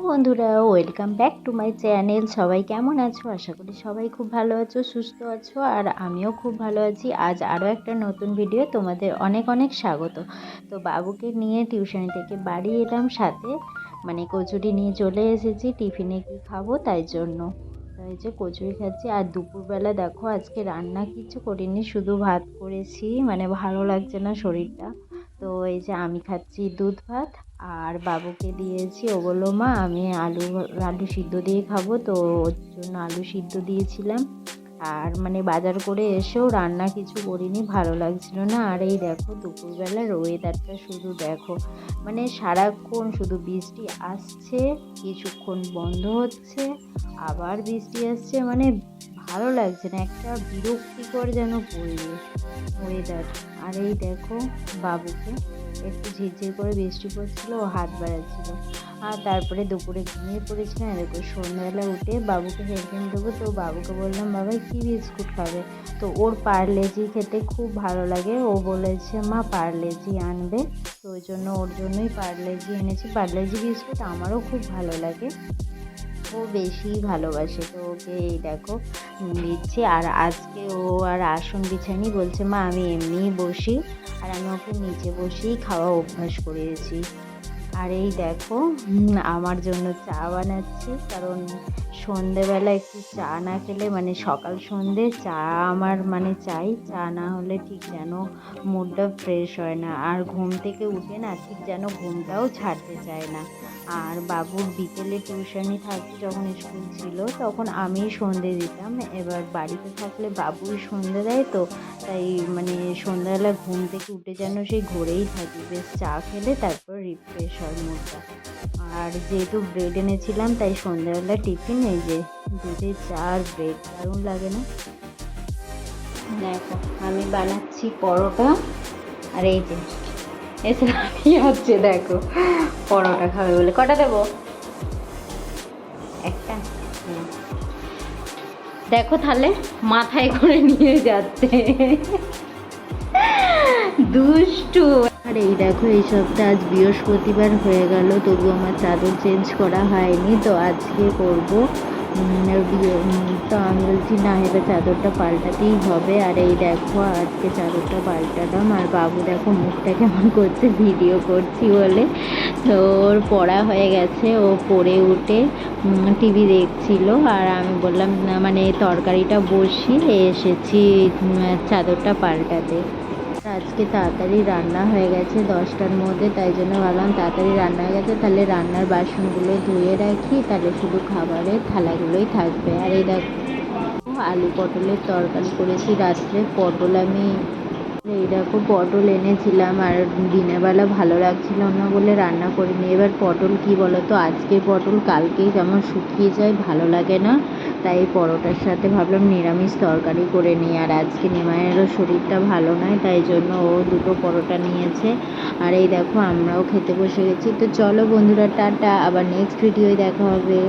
বন্ধুরা, welcome back to my channel. সবাই কেমন আছো? আশা করি সবাই খুব ভালো আছো, সুস্থ আছো, আর আমিও খুব ভালো আছি। আজ আরও একটা নতুন ভিডিও তোমাদের অনেক অনেক স্বাগত। তো বাবুকে নিয়ে টিউশনি থেকে বাড়ি এলাম, সাথে কচুরি নিয়ে চলে এসেছি। টিফিনে কি খাবো তাই জন্য, তাই যে কচুরি খাচ্ছি। আর দুপুরবেলা দেখো আজকে রান্না কিছু করিনি, শুধু ভাত করেছি, ভালো লাগছে না শরীরটা। তো এই যে আমি খাচ্ছি দুধ ভাত, আর বাবুকে দিয়েছি। ও বললো মা আমি আলু আলু সিদ্ধ দিয়ে খাবো, তো ওর জন্য আলু সিদ্ধ দিয়েছিলাম। আর বাজার করে এসেও রান্না কিছু করিনি, ভালো লাগছিল না। আর এই দেখো দুপুরবেলার ওয়েদারটা শুধু দেখো, সারাক্ষণ শুধু বৃষ্টি আসছে, কিছুক্ষণ বন্ধ হচ্ছে, আবার বৃষ্টি আসছে, ভালো লাগছে না, একটা বিরক্তিকর যেন পরিবেশ ওয়েদার। আর এই দেখো বাবুকে একটু ঝিরঝির করে বৃষ্টি পড়ছিল, ও হাত বাড়াচ্ছিল। আর তারপরে দুপুরে ঘুমিয়ে পড়েছিলাম। দেখো সন্ধ্যাবেলা উঠে বাবুকে হেলমেট দেবো, তো বাবুকে বললাম বাবা কী বিস্কুট খাবে, তো ওর পার্লেজি খেতে খুব ভালো লাগে। ও বলেছে মা পার্লেজি আনবে, তো ওই জন্য ওর জন্যই পার্লেজি এনেছি। পার্লেজি বিস্কুট আমারও খুব ভালো লাগে, ও বেশি ভালোবাসে, তো ওকে এই দেখো দিচ্ছি। আর আজকে ও আর আসন বিছানি, বলছে মা আমি এমনিই বসি, আর আমি ওকে নিচে বসেই খাওয়া অভ্যাস করিয়েছি। আর এই দেখো আমার জন্য চা বানাচ্ছি, কারণ সন্ধেবেলা একটু চা না খেলে সকাল সন্ধে চা আমার চাই, চা না হলে ঠিক যেন মুডটা ফ্রেশ হয় না। আর ঘুম থেকে উঠে না ঠিক যেন ঘুমটাও ছাড়তে চায় না। আর বাবুর বিকেলে টিউশনি থাকতো, যখন স্কুল ছিল তখন আমি সন্ধে দিতাম। এবার বাড়িতে থাকলে বাবুই সন্ধে দেয়, তো তাই সন্ধ্যাবেলা ঘুম থেকে উঠে যেন সেই ঘরেই থাকি, বেশ চা খেলে তারপর রিফ্রেশ হয় মুডটা। আর যেহেতু ব্রেড এনেছিলাম, তাই সন্ধ্যাবেলা টিফিন এই যে দুধে চা আর ব্রেড, দারুণ লাগে না? দেখো আমি বানাচ্ছি পরোটা, আর এই যে এসে দাঁড়িয়ে হচ্ছে, দেখো পরোটা খাবে বলে। কটা দেবো? একটা। দেখো তাহলে মাথায় করে নিয়ে যাচ্ছে, দুষ্টু। আর এই দেখো এই সপ্তাহে আজ বৃহস্পতিবার হয়ে গেল, তবু আমার চাদর চেঞ্জ করা হয়নি, তো আজকে করবো। তো আমি বলছি না, এবার চাদরটা পাল্টাতেই হবে। আর এই দেখো আজকে চাদরটা পাল্টালাম। আর বাবু দেখো মুখটা কেমন করছে ভিডিও করছি বলে। তো ওর পড়া হয়ে গেছে, ও পড়ে উঠে টিভি দেখছিল, আর আমি বললাম না তরকারিটা বসিয়ে এসেছি চাদরটা পাল্টাতে। আজকে তাড়াতাড়ি রান্না হয়ে গেছে 10টার মধ্যে, তাই জন্য ভাবলাম তাড়াতাড়ি রান্না হয়ে গেছে, তাহলে রান্নার বাসনগুলো ধুয়ে রাখি, তাহলে শুধু খাবারের থালাগুলোই থাকবে। আর এই দেখো আলু পটলের তরকারি করেছি রাত্রে। পটল আমি এই দেখো পটল এনেছিলাম, আর দিনের বেলা ভালো লাগছিল না বলে রান্না করিনি। এবার পটল কি বলো তো, আজকের পটল কালকেই কেমন শুকিয়ে যায়, ভালো লাগে না, তাই পরোটার সাথে ভাবলাম নিরামিষ তরকারি করে নিই। আর আজকে নিমাইয়েরও শরীরটা ভালো নয়, তাই জন্য ও দুটো পরোটা নিয়েছে। আর এই দেখো আমরাও খেতে বসে গেছি। তো চলো বন্ধুরা, টাটা, আবার নেক্সট ভিডিওয় দেখা হবে।